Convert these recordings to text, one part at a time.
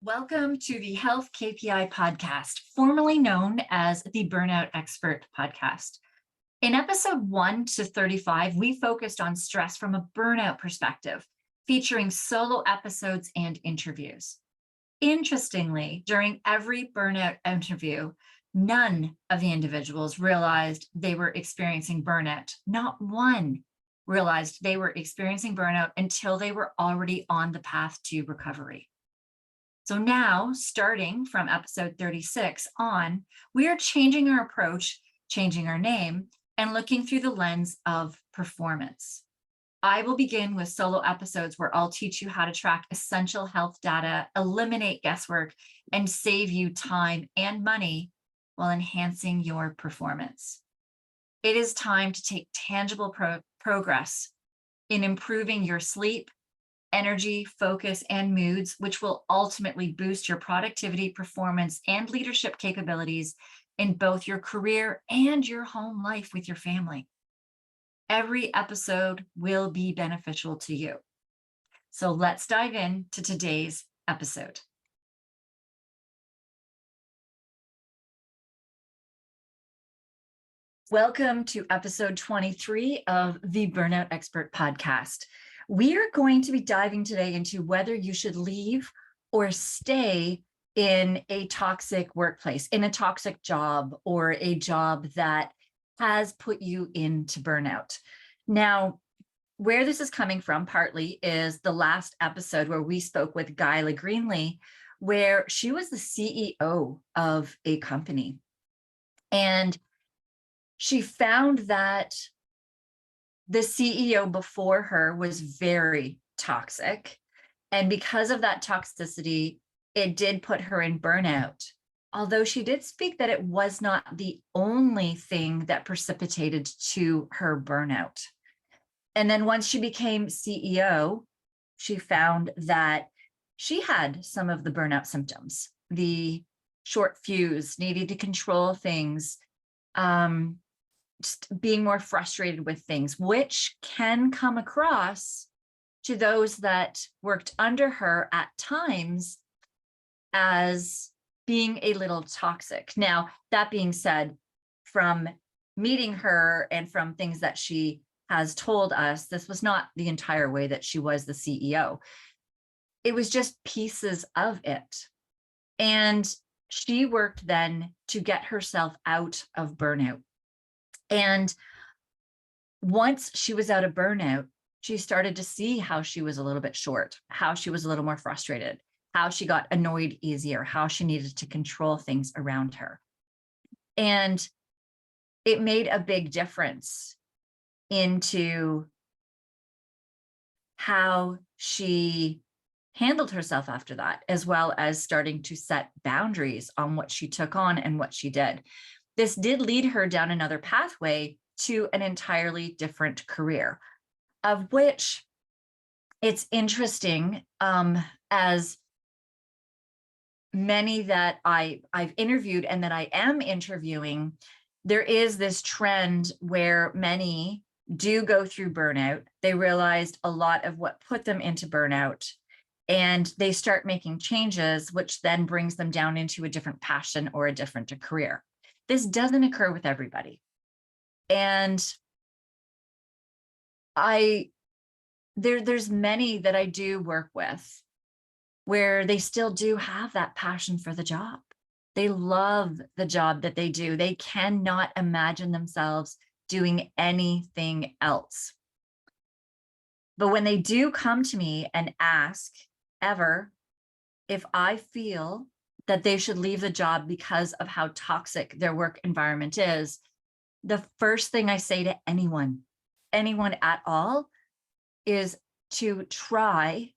Welcome to the Health KPI Podcast, formerly known as the Burnout Expert Podcast. In episode 1 to 35, we focused on stress from a burnout perspective, featuring solo episodes and interviews. Interestingly, during every burnout interview, none of the individuals realized they were experiencing burnout. Not one realized they were experiencing burnout until they were already on the path to recovery. So now, starting from episode 36 on, we are changing our approach, changing our name, and looking through the lens of performance. I will begin with solo episodes where I'll teach you how to track essential health data, eliminate guesswork, and save you time and money while enhancing your performance. It is time to take tangible progress in improving your sleep, energy, focus, and moods, which will ultimately boost your productivity, performance, and leadership capabilities in both your career and your home life with your family. Every episode will be beneficial to you. So let's dive into today's episode. Welcome to episode 23 of the Burnout Expert Podcast. We are going to be diving today into whether you should leave or stay in a toxic workplace, in a toxic job, or a job that has put you into burnout. Now, where this is coming from partly is the last episode where we spoke with Guyla Greenlee, where she was the CEO of a company. And she found that the CEO before her was very toxic. And because of that toxicity, it did put her in burnout. Although she did speak that it was not the only thing that precipitated to her burnout. And then once she became CEO, she found that she had some of the burnout symptoms, the short fuse, needing to control things, just being more frustrated with things, which can come across to those that worked under her at times as being a little toxic. Now, that being said, from meeting her and from things that she has told us, this was not the entire way that she was the CEO. It was just pieces of it. And she worked then to get herself out of burnout. And once she was out of burnout, she started to see how she was a little bit short, how she was a little more frustrated, how she got annoyed easier, how she needed to control things around her. And it made a big difference into how she handled herself after that, as well as starting to set boundaries on what she took on and what she did. This did lead her down another pathway to an entirely different career, of which it's interesting, as many that I've interviewed and that I am interviewing, there is this trend where many do go through burnout. They realized a lot of what put them into burnout, and they start making changes, which then brings them down into a different passion or a different career. This doesn't occur with everybody. And there's many that I do work with where they still do have that passion for the job. They love the job that they do. They cannot imagine themselves doing anything else. But when they do come to me and ask ever if I feel that they should leave the job because of how toxic their work environment is, the first thing I say to anyone at all, is to try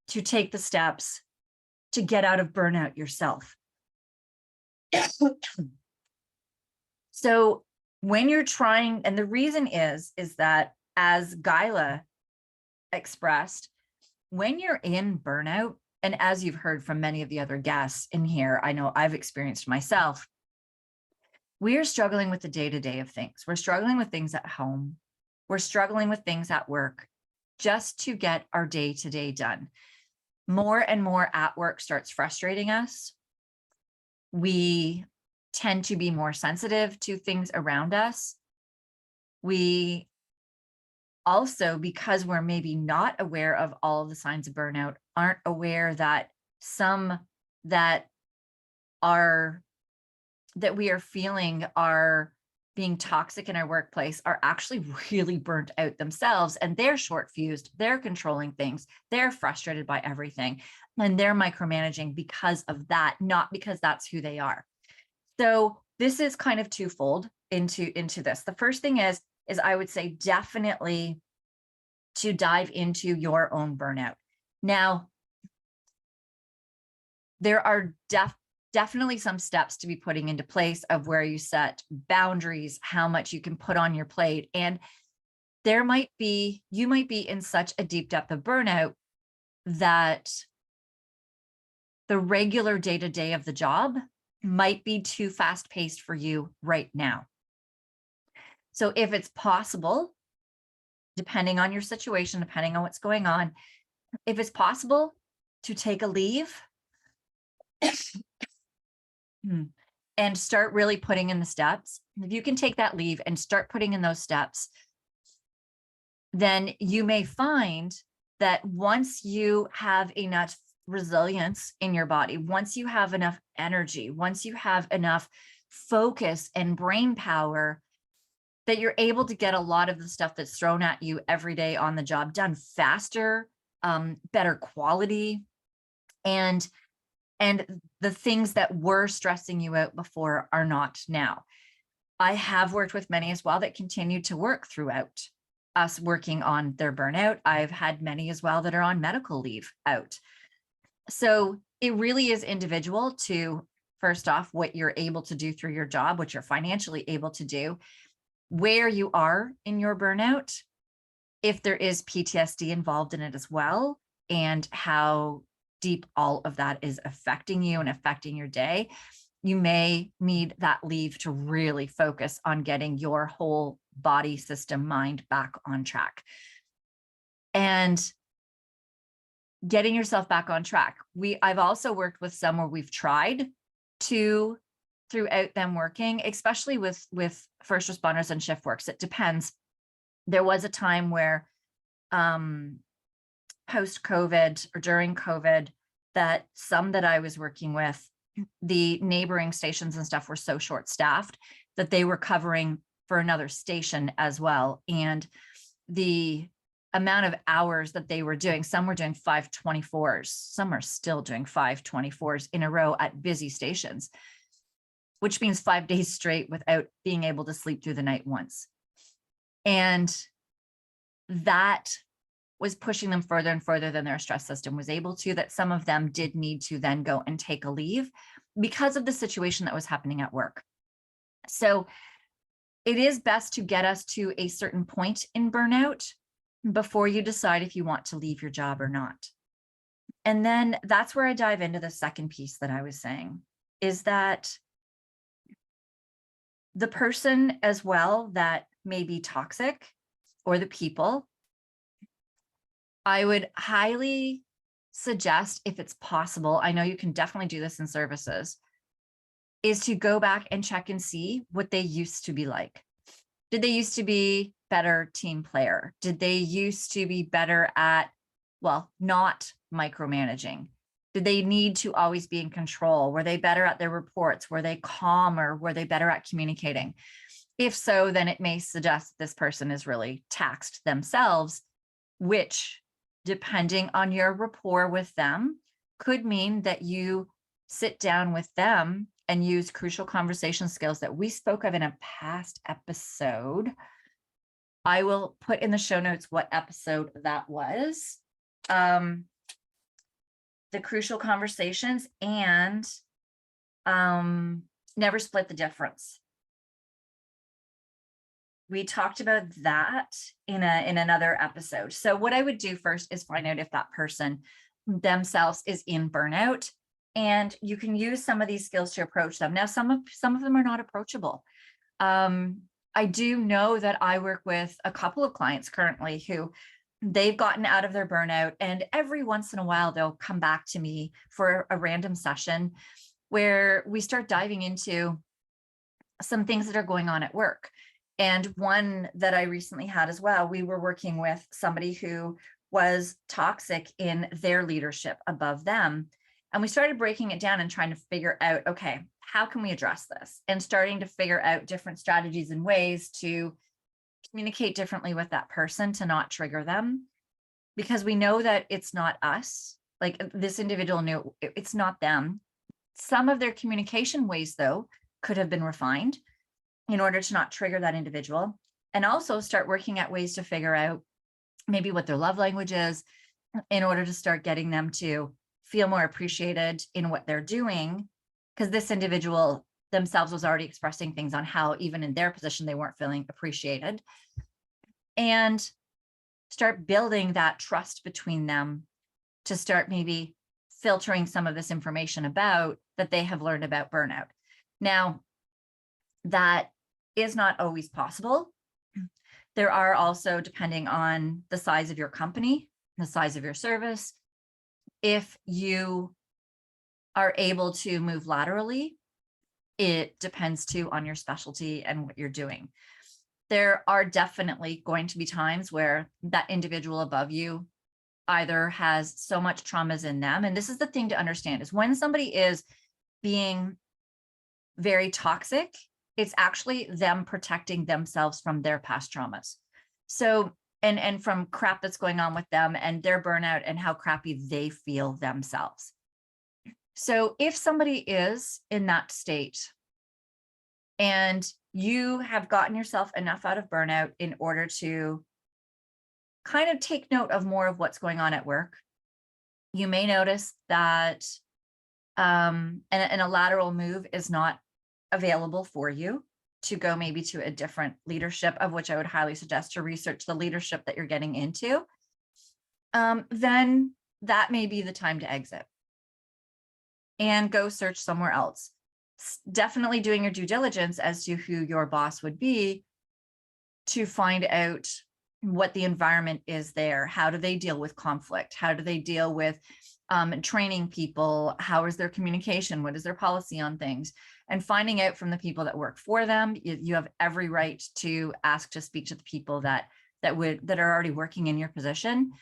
to take the steps to get out of burnout yourself. So when you're trying, and the reason is that, as Guyla expressed, when you're in burnout, and as you've heard from many of the other guests in here, I know I've experienced myself, we are struggling with the day-to-day of things. We're struggling with things at home. We're struggling with things at work just to get our day-to-day done. more and more at work starts frustrating us. We tend to be more sensitive to things around us. We also, because we're maybe not aware of all of the signs of burnout, aren't aware that some that we are feeling are being toxic in our workplace are actually really burnt out themselves, and they're short fused, they're controlling things, they're frustrated by everything, and they're micromanaging because of that, not because that's who they are. So this is kind of twofold into this. The first thing is I would say definitely to dive into your own burnout. Now, there are definitely some steps to be putting into place of where you set boundaries, how much you can put on your plate. And you might be in such a deep depth of burnout that the regular day-to-day of the job might be too fast-paced for you right now. So if it's possible, depending on your situation, depending on what's going on, if it's possible to take a leave and start really putting in the steps, if you can take that leave and start putting in those steps, then you may find that once you have enough resilience in your body, once you have enough energy, once you have enough focus and brain power, that you're able to get a lot of the stuff that's thrown at you every day on the job done faster, better quality, and the things that were stressing you out before are not now. I have worked with many as well that continue to work throughout us working on their burnout. I've had many as well that are on medical leave out. So it really is individual to, first off, what you're able to do through your job, what you're financially able to do, where you are in your burnout, if there is PTSD involved in it as well, and how deep all of that is affecting you and affecting your day. You may need that leave to really focus on getting your whole body, system, mind back on track. And getting yourself back on track. I've also worked with some where we've tried to, throughout them working, especially with first responders and shift works. It depends. There was a time where post-COVID or during COVID, that some that I was working with, the neighboring stations and stuff were so short-staffed that they were covering for another station as well. And the amount of hours that they were doing, some were doing 524s, some are still doing 524s in a row at busy stations, which means 5 days straight without being able to sleep through the night once. And that was pushing them further and further than their stress system was able to, that some of them did need to then go and take a leave because of the situation that was happening at work. So it is best to get us to a certain point in burnout before you decide if you want to leave your job or not. And then that's where I dive into the second piece that I was saying, is that the person as well that may be toxic, or the people, I would highly suggest, if it's possible, I know you can definitely do this in services, is to go back and check and see what they used to be like. Did they used to be better team player? Did they used to be better at, well, not micromanaging? Did they need to always be in control? Were they better at their reports? Were they calmer? Were they better at communicating? If so, then it may suggest this person is really taxed themselves, which, depending on your rapport with them, could mean that you sit down with them and use crucial conversation skills that we spoke of in a past episode. I will put in the show notes what episode that was. The crucial conversations and never split the difference. We talked about that in another episode. So what I would do first is find out if that person themselves is in burnout, and you can use some of these skills to approach them. Now, some of them are not approachable. I do know that I work with a couple of clients currently who they've gotten out of their burnout, and every once in a while they'll come back to me for a random session where we start diving into some things that are going on at work. And one that I recently had as well, we were working with somebody who was toxic in their leadership above them. And we started breaking it down and trying to figure out, okay, how can we address this? And starting to figure out different strategies and ways to communicate differently with that person to not trigger them. Because we know that it's not us. Like, this individual knew it's not them. Some of their communication ways, though, could have been refined in order to not trigger that individual, and also start working at ways to figure out maybe what their love language is in order to start getting them to feel more appreciated in what they're doing. Because this individual themselves was already expressing things on how even in their position, they weren't feeling appreciated. And start building that trust between them to start maybe filtering some of this information about that they have learned about burnout. Now, that is not always possible. There are also, depending on the size of your company, the size of your service, if you are able to move laterally, it depends too on your specialty and what you're doing. There are definitely going to be times where that individual above you either has so much traumas in them. And this is the thing to understand, is when somebody is being very toxic, it's actually them protecting themselves from their past traumas. So, and from crap that's going on with them and their burnout and how crappy they feel themselves. So if somebody is in that state and you have gotten yourself enough out of burnout in order to kind of take note of more of what's going on at work, you may notice that and a lateral move is not available for you to go maybe to a different leadership, of which I would highly suggest to research the leadership that you're getting into, then that may be the time to exit and go search somewhere else. Definitely doing your due diligence as to who your boss would be to find out what the environment is there. How do they deal with conflict? How do they deal with training people? How is their communication? What is their policy on things? And finding out from the people that work for them. You have every right to ask to speak to the people that are already working in your position,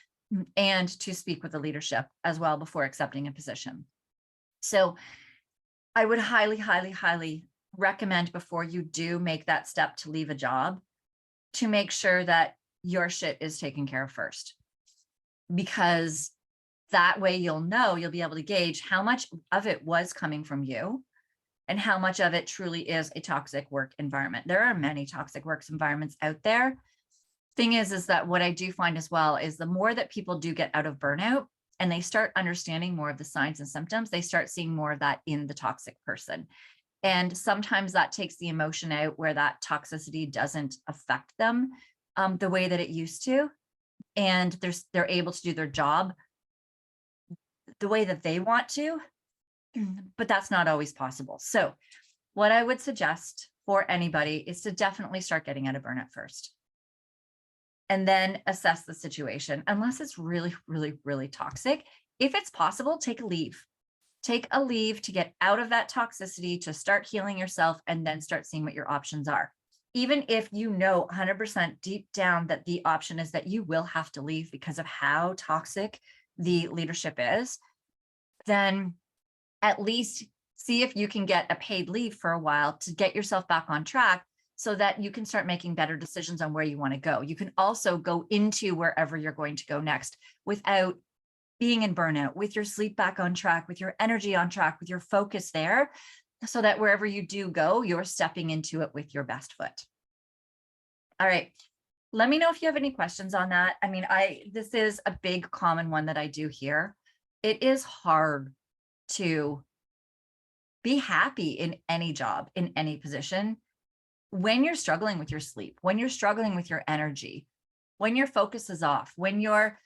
and to speak with the leadership as well before accepting a position. So I would highly, highly, highly recommend, before you do make that step to leave a job, to make sure that your shit is taken care of first, because that way you'll be able to gauge how much of it was coming from you and how much of it truly is a toxic work environment. There are many toxic work environments out there. Thing is that what I do find as well is the more that people do get out of burnout and they start understanding more of the signs and symptoms, they start seeing more of that in the toxic person. And sometimes that takes the emotion out where that toxicity doesn't affect them the way that it used to. And they're able to do their job the way that they want to, but that's not always possible. So what I would suggest for anybody is to definitely start getting out of burnout first, and then assess the situation. Unless it's really, really, really toxic, if it's possible, take a leave. Take a leave to get out of that toxicity, to start healing yourself, and then start seeing what your options are. Even if you know 100% deep down that the option is that you will have to leave because of how toxic the leadership is, then at least see if you can get a paid leave for a while to get yourself back on track, so that you can start making better decisions on where you want to go. You can also go into wherever you're going to go next without being in burnout, with your sleep back on track, with your energy on track, with your focus there, so that wherever you do go, you're stepping into it with your best foot. All right. Let me know if you have any questions on that. I mean, this is a big common one that I do hear. It is hard to be happy in any job, in any position, when you're struggling with your sleep, when you're struggling with your energy, when your focus is off, when you're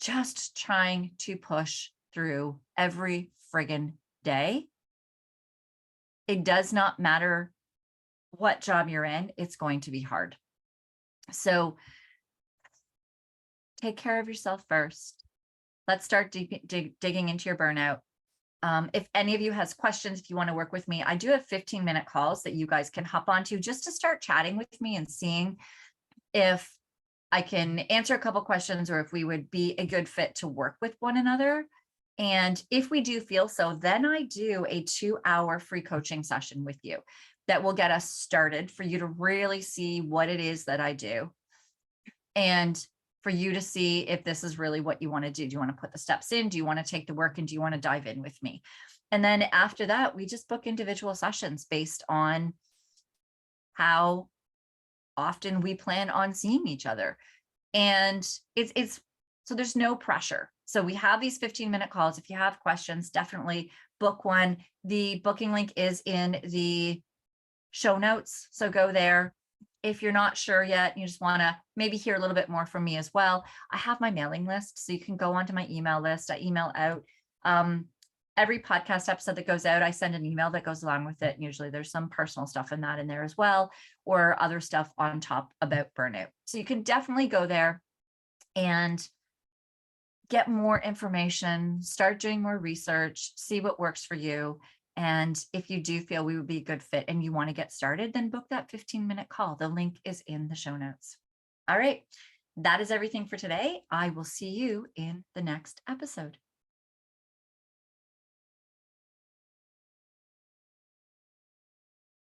just trying to push through every friggin' day. It does not matter what job you're in, it's going to be hard. So Take care of yourself first. Let's start digging into your burnout. If any of you has questions, if you want to work with me, I do have 15-minute calls that you guys can hop onto just to start chatting with me and seeing if I can answer a couple questions or if we would be a good fit to work with one another. And if we do feel so, then I do a 2-hour free coaching session with you that will get us started for you to really see what it is that I do. And for you to see if this is really what you want to do. Do you want to put the steps in? Do you want to take the work? And do you want to dive in with me? And then after that, we just book individual sessions based on how often we plan on seeing each other. And it's so there's no pressure. So we have these 15-minute calls. If you have questions, definitely book one. The booking link is in the show notes. So go there. If you're not sure yet, you just want to maybe hear a little bit more from me as well, I have my mailing list. So you can go onto my email list. I email out every podcast episode that goes out. I send an email that goes along with it. And usually there's some personal stuff in that in there as well, or other stuff on top about burnout. So you can definitely go there and get more information, start doing more research, see what works for you. And if you do feel we would be a good fit and you want to get started, then book that 15-minute call. The link is in the show notes. All right, that is everything for today. I will see you in the next episode.